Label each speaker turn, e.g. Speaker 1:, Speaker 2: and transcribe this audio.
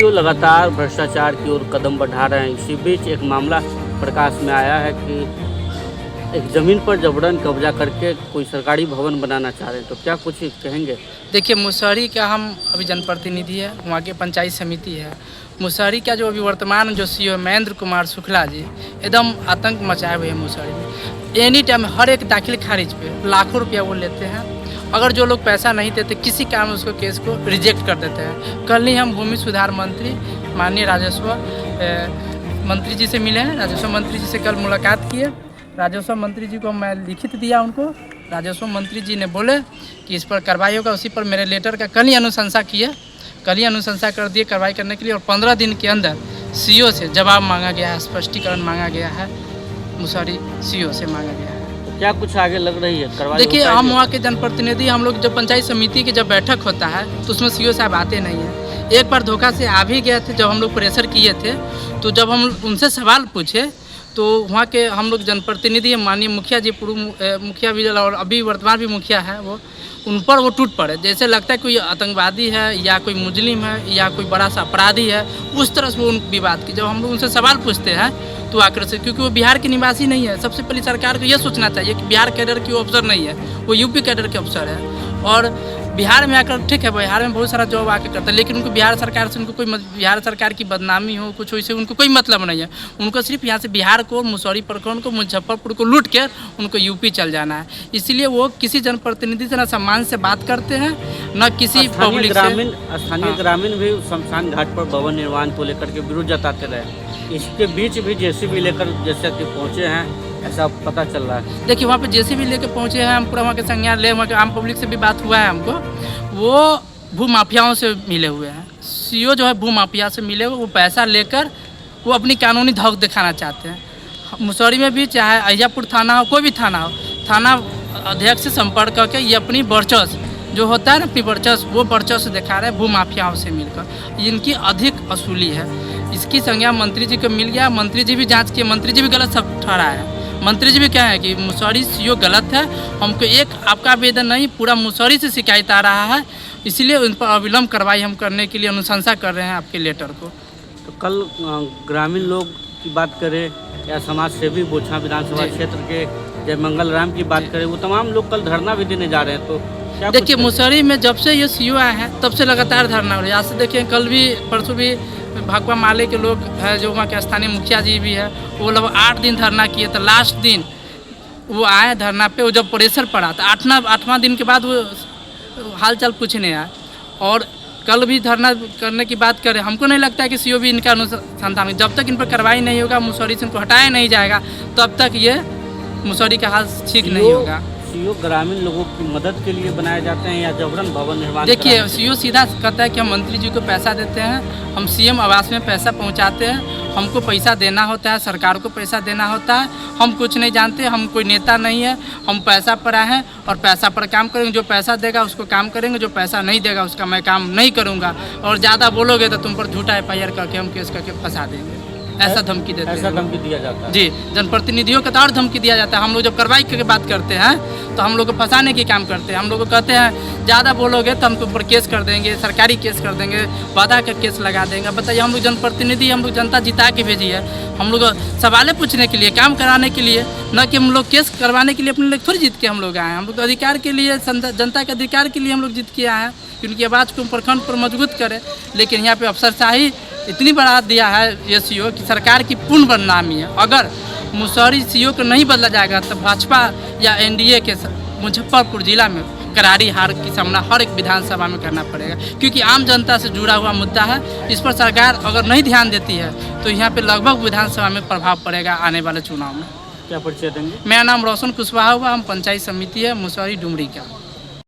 Speaker 1: CEO लगातार भ्रष्टाचार की ओर कदम बढ़ा रहे हैं। इसी बीच एक मामला प्रकाश में आया है कि एक ज़मीन पर जबरन कब्जा करके कोई सरकारी भवन बनाना चाह रहे हैं, तो क्या कुछ कहेंगे?
Speaker 2: देखिए, मुसहरी का हम अभी जनप्रतिनिधि है, वहाँ की पंचायत समिति है। मुसहरी का जो अभी वर्तमान जो सीईओ महेंद्र कुमार शुक्ला जी एकदम आतंक मचाए हुए हैं मुसहरी में। एनी टाइम हर एक दाखिल खारिज पे लाखों रुपया वो लेते हैं। अगर जो लोग पैसा नहीं देते किसी कारण उसको केस को रिजेक्ट कर देते हैं। कल ही हम भूमि सुधार मंत्री माननीय राजस्व मंत्री जी से मिले हैं। राजस्व मंत्री जी से कल मुलाकात की है। राजस्व मंत्री जी को मैं लिखित दिया उनको। राजस्व मंत्री जी ने बोले कि इस पर कार्रवाई होगा। उसी पर मेरे लेटर का कल ही अनुशंसा किए, कल ही अनुशंसा कर दिए कार्रवाई करने के लिए। और 15 दिन के अंदर सीईओ से जवाब मांगा गया है, स्पष्टीकरण मांगा गया है, मुसहरी सीईओ से मांगा गया है।
Speaker 1: तो क्या कुछ आगे लग रही है कार्रवाई?
Speaker 2: देखिए, हम वहाँ के जनप्रतिनिधि, हम लोग जब पंचायत समिति की जब बैठक होता है तो उसमें सीईओ साहब आते नहीं हैं। एक बार धोखा से आ भी गए थे, जब हम लोग प्रेशर किए थे तो जब हम उनसे सवाल पूछे तो वहाँ के हम लोग जनप्रतिनिधि माननीय मुखिया जी, पूर्व मुखिया भी और अभी वर्तमान भी मुखिया है, वो उन पर वो टूट पड़े। जैसे लगता है कोई आतंकवादी है या कोई मुजरिम है या कोई बड़ा सा अपराधी है, उस तरह से वो उन विवाद की जब हम लोग उनसे सवाल पूछते हैं तो आक्रोशित, क्योंकि वो बिहार के निवासी नहीं है। सबसे पहले सरकार को ये सोचना चाहिए कि बिहार कैडर के अफसर नहीं है, वो यूपी कैडर के अफसर है। और बिहार में आकर, ठीक है, बिहार में बहुत सारा जॉब आके करता है, लेकिन उनको बिहार सरकार से उनको कोई बिहार सरकार की बदनामी हो, कुछ हो, इससे उनको कोई मतलब नहीं है। उनको सिर्फ यहाँ से बिहार को, मुसहरी प्रखंड को, मुजफ्फरपुर को लूट कर उनको यूपी चल जाना है। इसलिए वो किसी जनप्रतिनिधि से ना सम्मान से बात करते हैं, न किसी पब्लिक से।
Speaker 1: स्थानीय ग्रामीण भी शमशान घाट पर भवन निर्माण को लेकर के विरोध जताते रहे। इसके बीच भी जेसीबी लेकर जैसे कि पहुँचे हैं, ऐसा पता चल रहा है।
Speaker 2: देखिए, वहाँ पे जेसीबी लेके पहुँचे हैं, हम पूरा वहाँ के संज्ञान ले, वहाँ के आम पब्लिक से भी बात हुआ है हमको। वो भू माफियाओं से मिले हुए हैं। सीईओ जो है भू माफिया से मिले हुए, वो पैसा लेकर वो अपनी कानूनी धौक दिखाना चाहते हैं। मुसहरी में भी चाहे अहियापुर थाना हो, कोई भी थाना हो, थाना अध्यक्ष से संपर्क करके ये अपनी वर्चस्व जो होता है ना, अपनी वर्चस्व, वो वर्चस्व दिखा रहे हैं भू माफियाओं से मिलकर। इनकी अधिक वसूली है। इसकी संज्ञान मंत्री जी को मिल गया। मंत्री जी भी जाँच किए, मंत्री जी भी गलत सब ठहरा है। मंत्री जी भी क्या है कि मुसहरी सीईओ गलत है, हमको एक आपका आवेदन नहीं, पूरा मुसहरी से शिकायत आ रहा है, इसलिए उन पर अविलंब कार्रवाई हम करने के लिए अनुशंसा कर रहे हैं आपके लेटर को।
Speaker 1: तो कल ग्रामीण लोग की बात करें या समाज सेवी बोछा विधानसभा क्षेत्र के जय मंगल राम की बात करें, वो तमाम लोग कल धरना भी देने जा रहे हैं। तो क्या
Speaker 2: देखिए, मुसहरी में जब से ये सीईओ आए हैं तब से लगातार धरना हो रहा है। आज से देखिए, कल भी परसों भी भाकपा माले के लोग हैं, जो वहाँ के स्थानीय मुखिया जी भी है, वो लोग 8 दिन धरना किए। तो लास्ट दिन वो आए धरना पे, वो जब प्रेशर पड़ा तो 8वां दिन के बाद वो हाल चाल कुछ नहीं आया। और कल भी धरना करने की बात करें, हमको नहीं लगता है कि सीईओ भी इनका अनुसंधान, जब तक इन पर कार्रवाई नहीं होगा, मुसहरी से इनको हटाया नहीं जाएगा, तब तक ये मुसहरी का हाल ठीक नहीं होगा।
Speaker 1: सीईओ ग्रामीण लोगों की मदद के लिए बनाए जाते हैं या जबरन भवन निर्माण?
Speaker 2: देखिए, सीईओ सीधा कहता है कि हम मंत्री जी को पैसा देते हैं, हम सीएम आवास में पैसा पहुंचाते हैं, हमको पैसा देना होता है, सरकार को पैसा देना होता है, हम कुछ नहीं जानते, हम कोई नेता नहीं है, हम पैसा पर आए हैं और पैसा पर काम करेंगे। जो पैसा देगा उसको काम करेंगे, जो पैसा नहीं देगा उसका मैं काम नहीं करूँगा। और ज़्यादा बोलोगे तो तुम पर झूठा FIR करके हम केस करके फंसा देंगे, ऐसा धमकी देते हैं।
Speaker 1: ऐसा धमकी दिया जाता है
Speaker 2: जी, जनप्रतिनिधियों को तो और धमकी दिया जाता है। हम लोग जब कार्रवाई की बात करते हैं तो हम लोग को फंसाने की काम करते हैं। हम लोग को कहते हैं ज़्यादा बोलोगे तो हम तुम पर केस कर देंगे, सरकारी केस कर देंगे, वादा का केस लगा देंगे। बताइए, हम लोग जनप्रतिनिधि, हम लोग जनता जिता के भेजी है, हम लोग सवालें पूछने के लिए, काम कराने के लिए, न कि हम लोग केस करवाने के लिए अपने लोग थोड़ी जीत के हम लोग आए हैं। हम लोग अधिकार के लिए, जनता के अधिकार के लिए हम लोग जीत के आए हैं कि उनकी आवाज़ को प्रखंड पर मजबूत करें। लेकिन यहाँ पर अफसरशाही इतनी बढ़ा दिया है ये सीईओ कि सरकार की पूर्ण बदनामी है। अगर मुसहरी सीईओ को नहीं बदला जाएगा तो भाजपा या NDA के मुजफ्फरपुर जिला में करारी हार की सामना हर एक विधानसभा में करना पड़ेगा, क्योंकि आम जनता से जुड़ा हुआ मुद्दा है। इस पर सरकार अगर नहीं ध्यान देती है तो यहाँ पे लगभग विधानसभा में प्रभाव पड़ेगा आने वाले चुनाव में।
Speaker 1: क्या परिचय देंगे?
Speaker 2: मेरा नाम रोशन कुशवाहा हुआ, हम पंचायत समिति है मुसहरी डुमरी का।